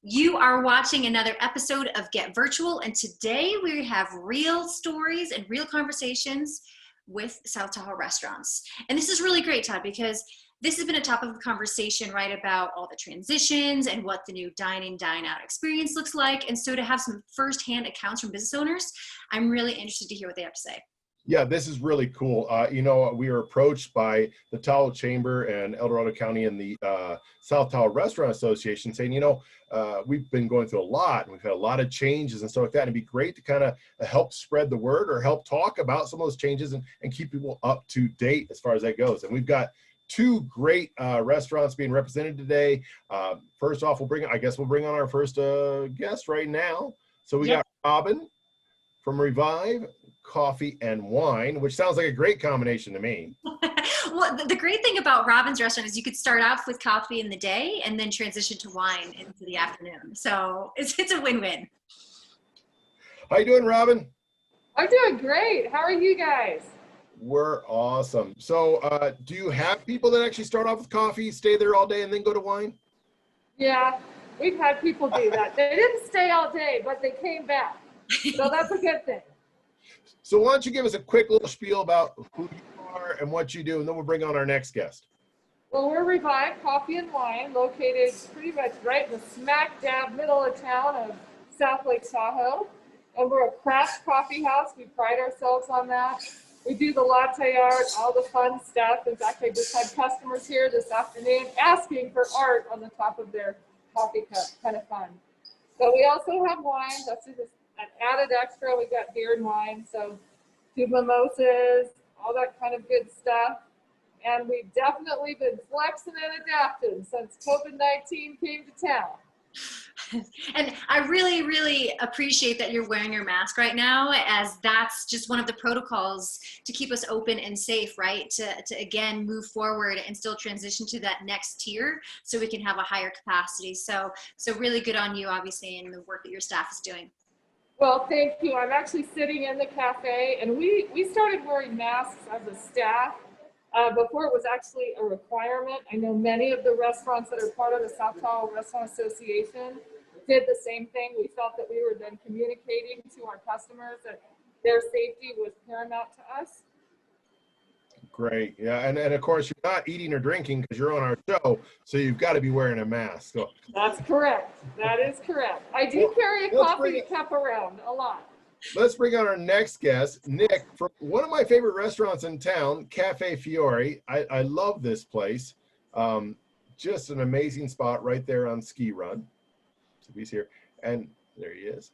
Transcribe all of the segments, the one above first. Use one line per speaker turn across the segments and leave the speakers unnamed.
You are watching another episode of Get Virtual, and today we have real stories and real conversations with South Tahoe restaurants. And this is really great, Todd, because this has been a topic of conversation, right, about all the transitions and what the new dine-in, dine-out experience looks like. And so to have some firsthand accounts from business owners, I'm really interested to hear what they have to say.
Yeah, this is really cool. We were approached by the Tahoe Chamber and El Dorado County and the South Tahoe Restaurant Association saying, we've been going through a lot and we've had a lot of changes and stuff like that. And it'd be great to kind of help spread the word or help talk about some of those changes and keep people up to date as far as that goes. And we've got two great restaurants being represented today. First off, we'll bring on our first guest right now. So we got Robin from Revive Coffee and Wine, which sounds like a great combination to me.
Well, the great thing about Robin's restaurant is you could start off with coffee in the day and then transition to wine into the afternoon. So it's a win-win.
How you doing, Robin?
I'm doing great. How are you guys?
We're awesome. So do you have people that actually start off with coffee, stay there all day, and then go to wine?
Yeah, we've had people do that. They didn't stay all day, but they came back. So that's a good thing.
So why don't you give us a quick little spiel about who you are and what you do, and then we'll bring on our next guest.
Well, we're Revive Coffee and Wine, located pretty much right in the smack dab middle of town of South Lake Tahoe. And we're a craft coffee house. We pride ourselves on that. We do the latte art, all the fun stuff. In fact, I just had customers here this afternoon asking for art on the top of their coffee cup. Kind of fun. But we also have wine. That's just an added extra. We got beer and wine, so do mimosas, all that kind of good stuff. And we've definitely been flexing and adapting since COVID-19 came to town.
And I really, really appreciate that you're wearing your mask right now, as that's just one of the protocols to keep us open and safe, right? To again, move forward and still transition to that next tier so we can have a higher capacity. So really good on you, obviously, and the work that your staff is doing.
Well, thank you. I'm actually sitting in the cafe, and we started wearing masks as a staff before it was actually a requirement. I know many of the restaurants that are part of the South Tahoe Restaurant Association did the same thing. We felt that we were then communicating to our customers that their safety was paramount to us.
Great. Yeah. And of course, you're not eating or drinking because you're on our show, so you've got to be wearing a mask. So.
That's correct. That is correct. I do carry a coffee cup around a lot.
Let's bring on our next guest, Nick, from one of my favorite restaurants in town, Cafe Fiore. I love this place. Just an amazing spot right there on Ski Run. So he's here. And there he is.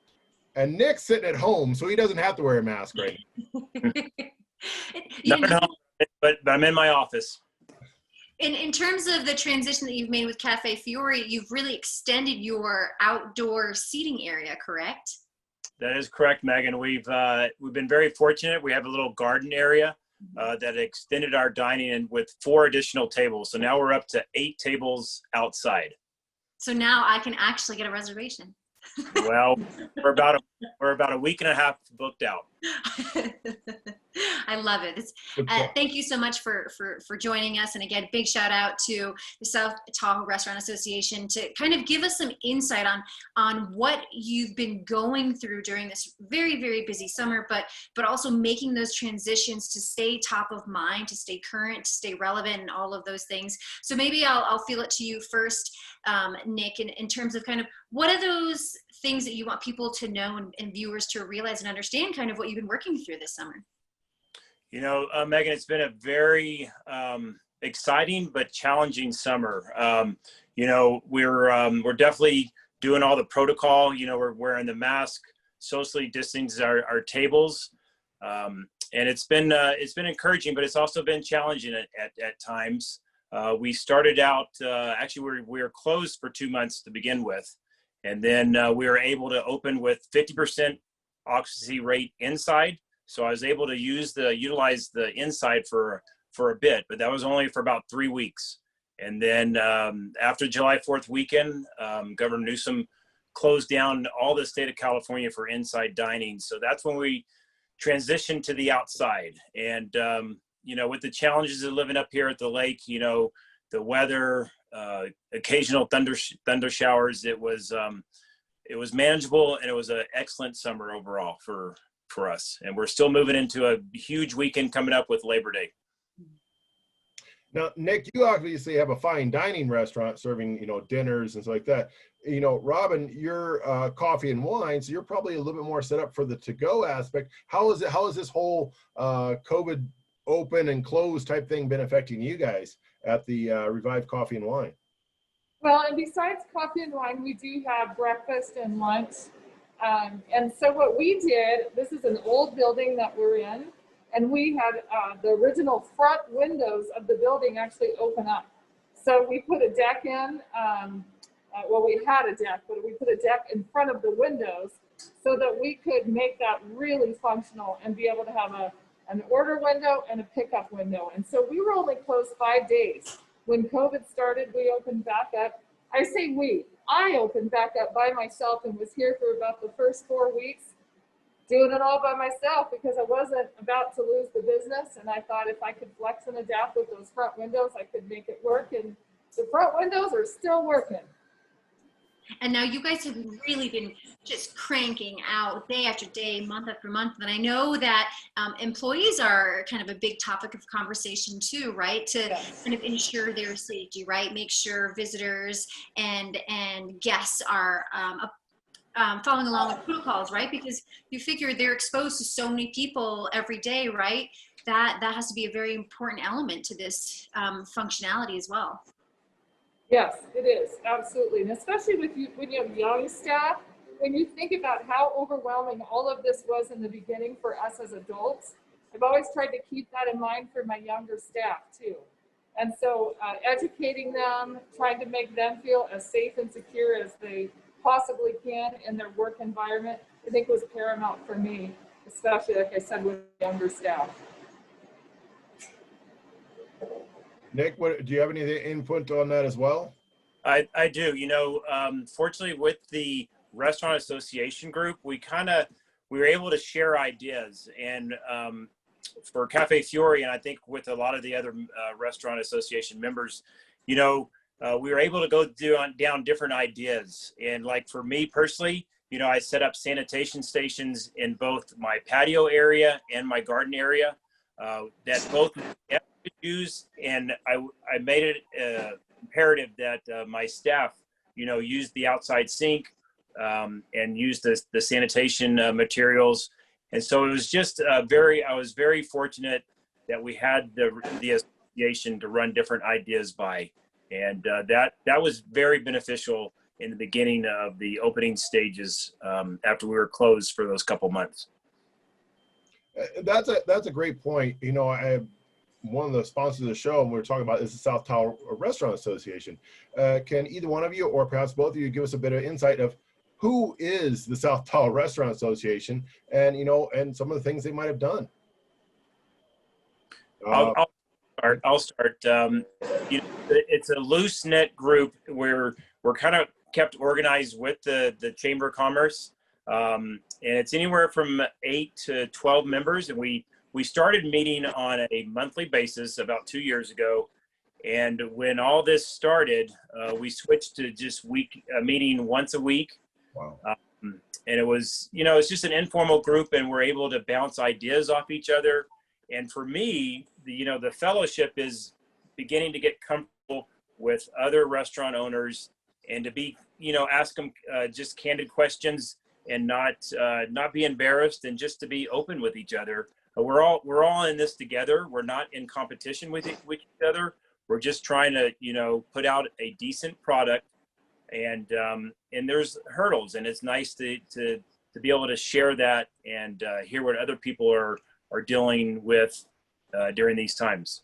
And Nick's sitting at home, so he doesn't have to wear a mask right now.
No, but I'm in my office.
In terms of the transition that you've made with Cafe Fiore, you've really extended your outdoor seating area, correct?
That is correct, Megan. We've been very fortunate. We have a little garden area that extended our dining in with 4 additional tables. So now we're up to 8 tables outside.
So now I can actually get a reservation.
Well, we're about a week and a half booked out.
I love it. Thank you so much for joining us. And again, big shout out to the South Tahoe Restaurant Association to kind of give us some insight on what you've been going through during this very, very busy summer, but also making those transitions to stay top of mind, to stay current, to stay relevant, and all of those things. So maybe I'll feel it to you first, Nick, in terms of kind of what are those things that you want people to know and viewers to realize and understand kind of what you've been working through this summer?
Megan, it's been a very exciting but challenging summer. We're definitely doing all the protocol. We're wearing the mask, socially distancing our tables, and it's been encouraging, but it's also been challenging at times. We started out actually we were closed for 2 months to begin with, and then we were able to open with 50% occupancy rate inside. So I was able to utilize the inside for a bit, but that was only for about 3 weeks. And then after July 4th weekend, Governor Newsom closed down all the state of California for inside dining. So that's when we transitioned to the outside. And, with the challenges of living up here at the lake, the weather, occasional thunder showers, it was manageable, and it was an excellent summer overall for us. And we're still moving into a huge weekend coming up with Labor Day.
Now, Nick, you obviously have a fine dining restaurant serving, dinners and stuff like that. Robin, you're coffee and wine, so you're probably a little bit more set up for the to-go aspect. How is this whole COVID open and closed type thing been affecting you guys at the Revived Coffee and Wine?
Well, and besides coffee and wine, we do have breakfast and lunch. And so what we did, this is an old building that we're in, and we had the original front windows of the building actually open up. So we put a deck in, well, we had a deck, but we put a deck in front of the windows so that we could make that really functional and be able to have an order window and a pickup window. And so we were only closed 5 days. When COVID started, we opened back up. I opened back up by myself and was here for about the first 4 weeks, doing it all by myself because I wasn't about to lose the business. And I thought if I could flex and adapt with those front windows, I could make it work. And the front windows are still working.
And now you guys have really been just cranking out day after day, month after month. And I know that employees are kind of a big topic of conversation too, right? To kind of ensure their safety, right? Make sure visitors and guests are following along with protocols, right? Because you figure they're exposed to so many people every day, right? That has to be a very important element to this functionality as well.
Yes, it is, absolutely. And especially when you have young staff, when you think about how overwhelming all of this was in the beginning for us as adults, I've always tried to keep that in mind for my younger staff too. And so educating them, trying to make them feel as safe and secure as they possibly can in their work environment, I think was paramount for me, especially, like I said, with younger staff.
Nick, do you have any input on that as well?
I do. Fortunately, with the Restaurant Association group, we were able to share ideas. And for Cafe Fiore, and I think with a lot of the other Restaurant Association members, we were able to go down different ideas. And like for me personally, I set up sanitation stations in both my patio area and my garden area that both use, and I made it imperative that my staff, use the outside sink and use the sanitation materials. And so it was just I was very fortunate that we had the association to run different ideas by, and that was very beneficial in the beginning of the opening stages after we were closed for those couple months.
That's a great point. One of the sponsors of the show, and we were talking about, is the South Tower Restaurant Association. Can either one of you, or perhaps both of you, give us a bit of insight of who is the South Tower Restaurant Association, and and some of the things they might have done?
I'll start. It's a loose knit group where we're kind of kept organized with the Chamber of Commerce, and it's anywhere from 8 to 12 members, and we started meeting on a monthly basis about 2 years ago. And when all this started, we switched to just meeting once a week.
Wow.
And it was, it's just an informal group, and we're able to bounce ideas off each other. And for me, the fellowship is beginning to get comfortable with other restaurant owners, and to be, ask them just candid questions, and not be embarrassed, and just to be open with each other. We're all in this together. We're not in competition with each other. We're just trying to, put out a decent product, and there's hurdles, and it's nice to be able to share that and hear what other people are dealing with during these times.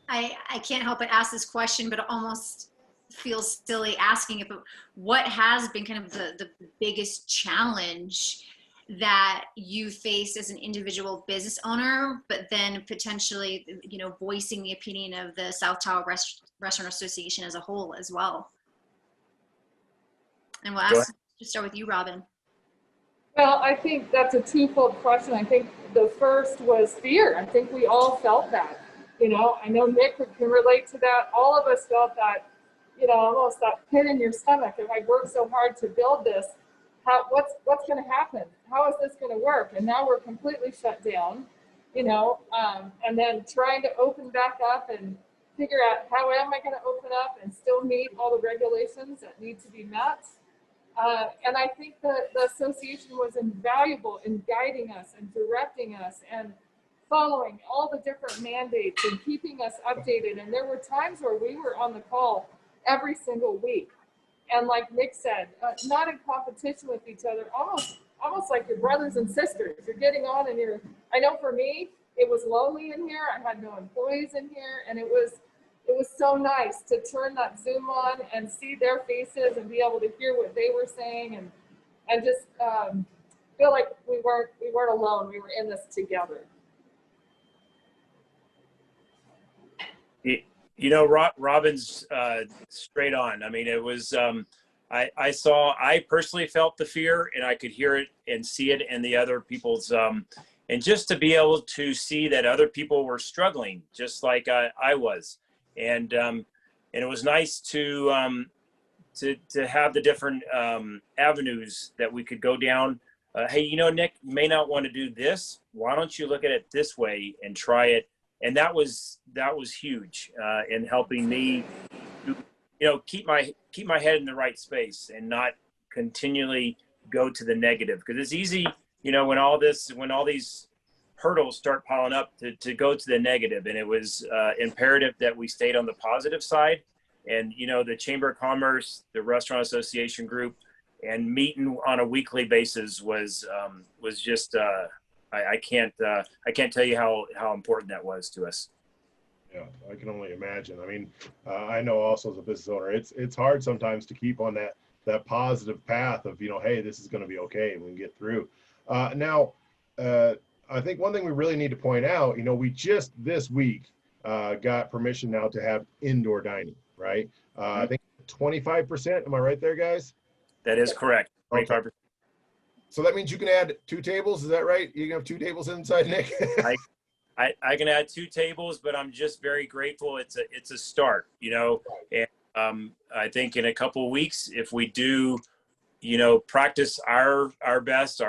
I can't help but ask this question, but it almost feels silly asking it, but what has been kind of the biggest challenge that you face as an individual business owner, but then potentially, voicing the opinion of the South Tower Restaurant Association as a whole as well? And we'll start with you, Robin.
Well, I think that's a twofold question. I think the first was fear. I think we all felt that. You know, I know Nick can relate to that. All of us felt that, you know, almost that pit in your stomach. If I worked so hard to build this, what's going to happen? How is this going to work? And now we're completely shut down, you know, and then trying to open back up and figure out how am I going to open up and still meet all the regulations that need to be met. And I think that the association was invaluable in guiding us and directing us and following all the different mandates and keeping us updated. And there were times where we were on the call every single week. And like Nick said, not in competition with each other, almost like your brothers and sisters. You're getting on and I know for me, it was lonely in here. I had no employees in here. And it was so nice to turn that Zoom on and see their faces and be able to hear what they were saying and just feel like we weren't alone. We were in this together.
You know, Robin's straight on. I mean, it was, I personally felt the fear, and I could hear it and see it in the other people's, and just to be able to see that other people were struggling, just like I was. And it was nice to have the different avenues that we could go down. Hey, you know, Nick, you may not want to do this. Why don't you look at it this way and try it? And that was huge in helping me, you know, keep my head in the right space and not continually go to the negative, because it's easy, you know, when all these hurdles start piling up to go to the negative. And it was imperative that we stayed on the positive side. And, you know, the Chamber of Commerce, the Restaurant Association group, and meeting on a weekly basis was just, I can't tell you how important that was to us.
Yeah, I can only imagine. I mean, I know also as a business owner, it's hard sometimes to keep on that positive path of, you know, hey, this is going to be okay, we can get through. Now, I think one thing we really need to point out, you know, we just this week got permission now to have indoor dining, right? I think 25%. Am I right there, guys?
That is correct. 25%.
Okay. So that means you can add 2 tables. Is that right? You can have 2 tables inside, Nick?
I can add 2 tables, but I'm just very grateful. It's a start, you know, and I think in a couple of weeks, if we do, you know, practice our best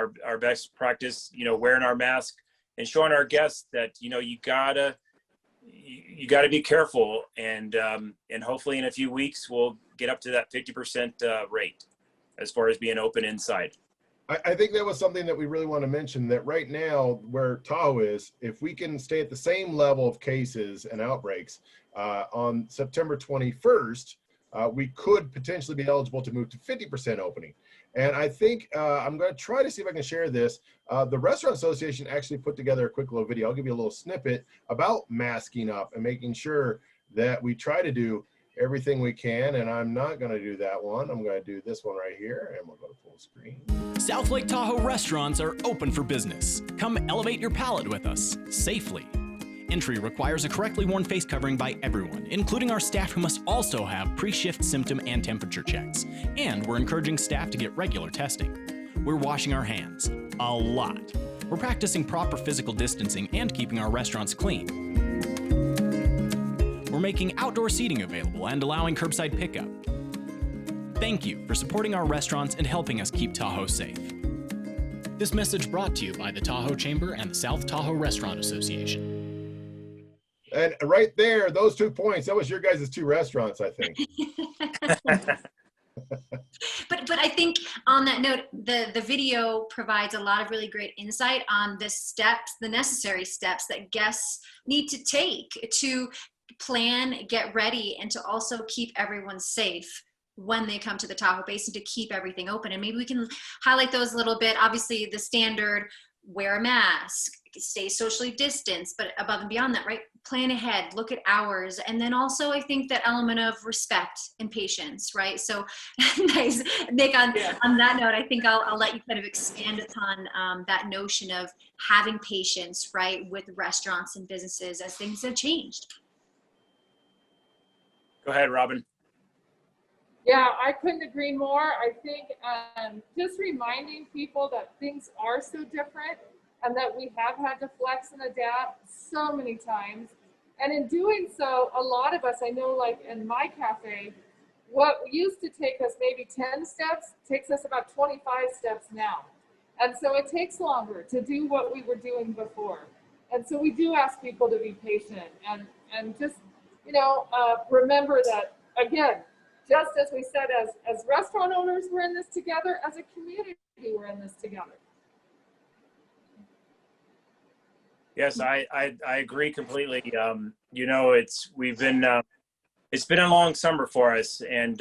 practice, you know, wearing our mask and showing our guests that, you know, you gotta be careful, and hopefully in a few weeks we'll get up to that 50% rate as far as being open inside.
I think that was something that we really want to mention, that right now where Tahoe is, if we can stay at the same level of cases and outbreaks on September 21st, we could potentially be eligible to move to 50% opening. And I think I'm going to try to see if I can share this. The Restaurant Association actually put together a quick little video. I'll give you a little snippet about masking up and making sure that we try to do everything we can. And I'm not going to do that one. I'm going to do this one right here, and we'll go to full screen.
South Lake Tahoe restaurants are open for business. Come elevate your palate with us safely. Entry requires a correctly worn face covering by everyone, including our staff, who must also have pre-shift symptom and temperature checks. And we're encouraging staff to get regular testing. We're washing our hands a lot. We're practicing proper physical distancing and keeping our restaurants clean. We're making outdoor seating available and allowing curbside pickup. Thank you for supporting our restaurants and helping us keep Tahoe safe. This message brought to you by the Tahoe Chamber and the South Tahoe Restaurant Association.
And right there, those 2 points, that was your guys' 2 restaurants, I think.
But I think on that note, the video provides a lot of really great insight on the steps, the necessary steps that guests need to take to plan, get ready, and to also keep everyone safe when they come to the Tahoe Basin, to keep everything open. And maybe we can highlight those a little bit. Obviously, the standard, wear a mask, stay socially distanced, but above and beyond that, right? Plan ahead, look at hours. And then also I think that element of respect and patience, right? So nice, Nick, on that note, I think I'll let you kind of expand upon that notion of having patience, right, with restaurants and businesses as things have changed.
Go ahead, Robin.
Yeah, I couldn't agree more. I think just reminding people that things are so different and that we have had to flex and adapt so many times. And in doing so, a lot of us, I know like in my cafe, what used to take us maybe 10 steps takes us about 25 steps now. And so it takes longer to do what we were doing before. And so we do ask people to be patient and just, remember that, again, just as we said, as restaurant owners, we're in this together, as a community, we're in this together.
Yes, I agree completely. It's been a long summer for us, and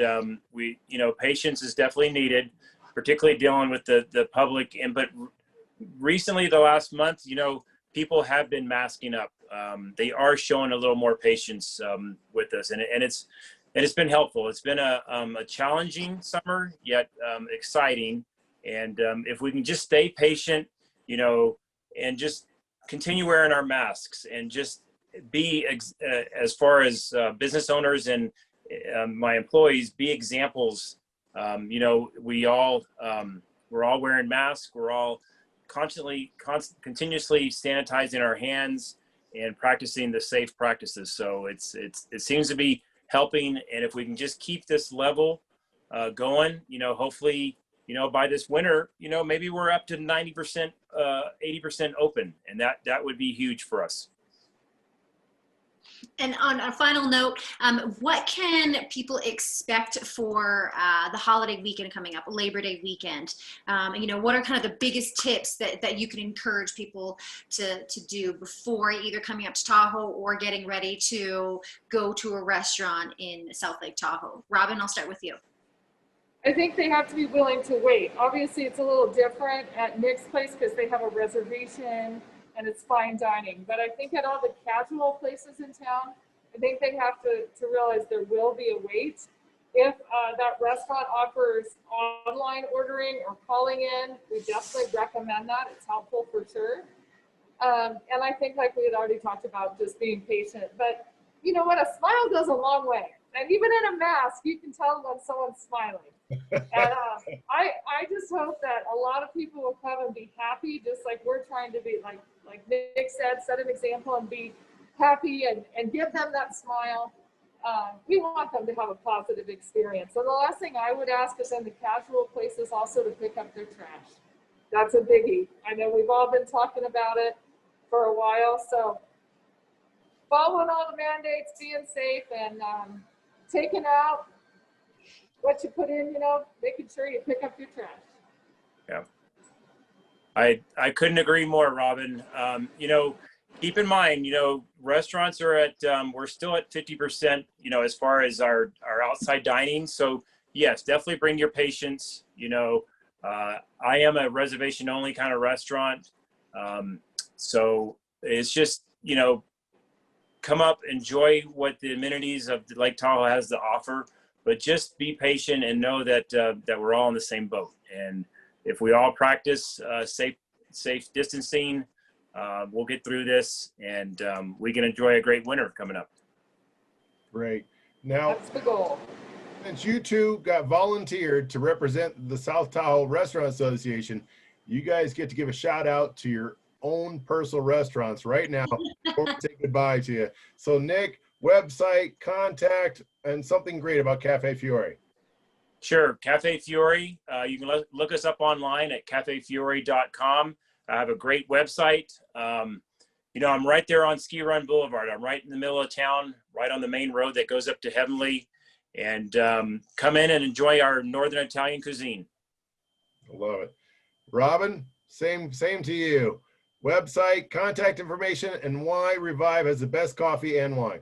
patience is definitely needed, particularly dealing with the public. But recently, the last month, people have been masking up. They are showing a little more patience with us, and it's been helpful. It's been a challenging summer, yet exciting. And if we can just stay patient, and just continue wearing our masks and just be, as far as business owners and my employees, be examples. We're all wearing masks. We're all continuously sanitizing our hands and practicing the safe practices. So it seems to be helping. And if we can just keep this level going, hopefully, by this winter, maybe we're up to 90%, 80% open, and that would be huge for us.
And on a final note, what can people expect for the holiday weekend coming up, Labor Day weekend? What are kind of the biggest tips that you can encourage people to do before either coming up to Tahoe or getting ready to go to a restaurant in South Lake Tahoe? Robin, I'll start with you.
I think they have to be willing to wait. Obviously, it's a little different at Nick's place because they have a reservation and it's fine dining. But I think at all the casual places in town, I think they have to realize there will be a wait. If that restaurant offers online ordering or calling in, we definitely recommend that. It's helpful for sure. And I think, like we had already talked about, just being patient. But you know what? A smile goes a long way. And even in a mask, you can tell when someone's smiling. And I just hope that a lot of people will come and be happy, just like we're trying to be, like Nick said, set an example and be happy and give them that smile. We want them to have a positive experience. And the last thing I would ask is in the casual places also to pick up their trash. That's a biggie. I know we've all been talking about it for a while. So following all the mandates, being safe, and taking out what you put in, making sure you pick up your trash.
Yeah. I couldn't agree more, Robin. Keep in mind, restaurants are at, we're still at 50%, as far as our outside dining. So yes, definitely bring your patients. I am a reservation only kind of restaurant. So it's just, come up, enjoy what the amenities of Lake Tahoe has to offer, but just be patient and know that that we're all in the same boat. And if we all practice safe distancing, we'll get through this, and we can enjoy a great winter coming up.
Great. Now,
that's the goal.
Since you two got volunteered to represent the South Tahoe Restaurant Association, you guys get to give a shout out to your own personal restaurants right now before we say goodbye to you. So Nick, website, contact, and something great about Cafe Fiore.
Sure. Cafe Fiore, you can look us up online at cafefiore.com. I have a great website. I'm right there on Ski Run Boulevard. I'm right in the middle of town, right on the main road that goes up to Heavenly. And come in and enjoy our Northern Italian cuisine.
I love it. Robin, same to you. Website, contact information, and why Revive has the best coffee and wine.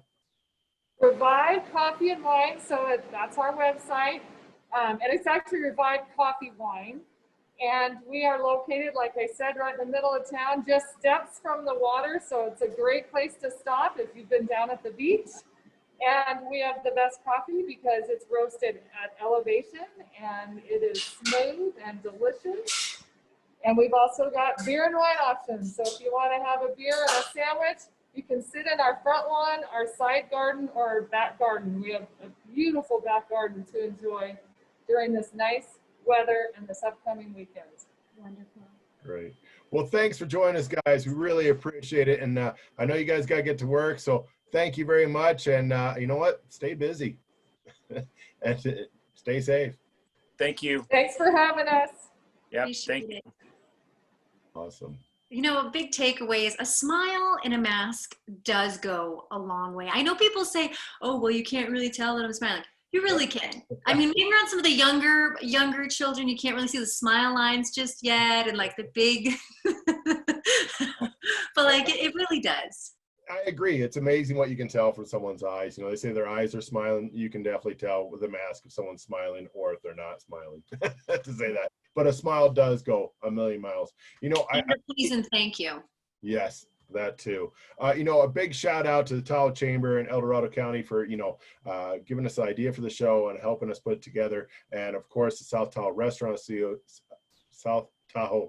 Revive Coffee and Wine, so that's our website. And it's actually Revive Coffee Wine. And we are located, like I said, right in the middle of town, just steps from the water. So it's a great place to stop if you've been down at the beach. And we have the best coffee because it's roasted at elevation and it is smooth and delicious. And we've also got beer and wine options. So if you want to have a beer and a sandwich, you can sit in our front lawn, our side garden, or our back garden. We have a beautiful back garden to enjoy during this nice weather and this upcoming weekend.
Wonderful.
Great. Well, thanks for joining us, guys. We really appreciate it. And I know you guys got to get to work. So Thank you very much. And you know what? Stay busy and stay safe.
Thank you.
Thanks for having us.
Yeah,
Appreciate
thank
it.
Awesome.
You know, a big takeaway is a smile in a mask does go a long way. I know people say, oh, well, you can't really tell that I'm smiling. You really can. I mean, maybe around some of the younger children, you can't really see the smile lines just yet and like the big, but like it really does.
I agree. It's amazing what you can tell from someone's eyes. You know, they say their eyes are smiling. You can definitely tell with a mask if someone's smiling or if they're not smiling to say that. But a smile does go a million miles. You know,
And please and thank you.
yes, that too. You know, a big shout out to the Tahoe Chamber and El Dorado County for, you know, giving us the idea for the show and helping us put it together. And of course, the South Tahoe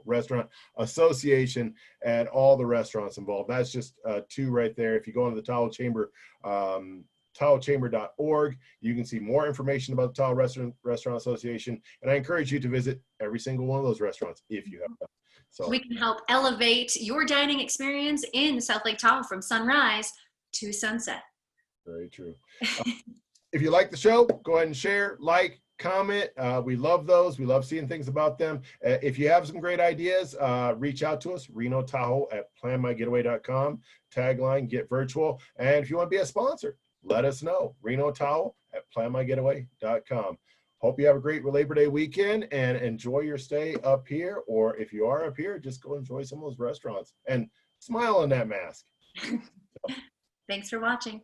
Restaurant Association and all the restaurants involved. That's just two right there. If you go into the Tahoe Chamber, TahoeChamber.org, you can see more information about the Tahoe Restaurant Association. And I encourage you to visit every single one of those restaurants if you have them. So
we can help elevate your dining experience in South Lake Tahoe from sunrise to sunset.
very true. If you like the show, go ahead and share, like, comment. We love those. We love seeing things about them. If you have some great ideas, reach out to us, Reno Tahoe at planmygetaway.com. Tagline, get virtual. And if you want to be a sponsor, let us know, Reno Tahoe at planmygetaway.com. Hope you have a great Labor Day weekend and enjoy your stay up here. Or if you are up here, just go enjoy some of those restaurants and smile in that mask.
Thanks for watching.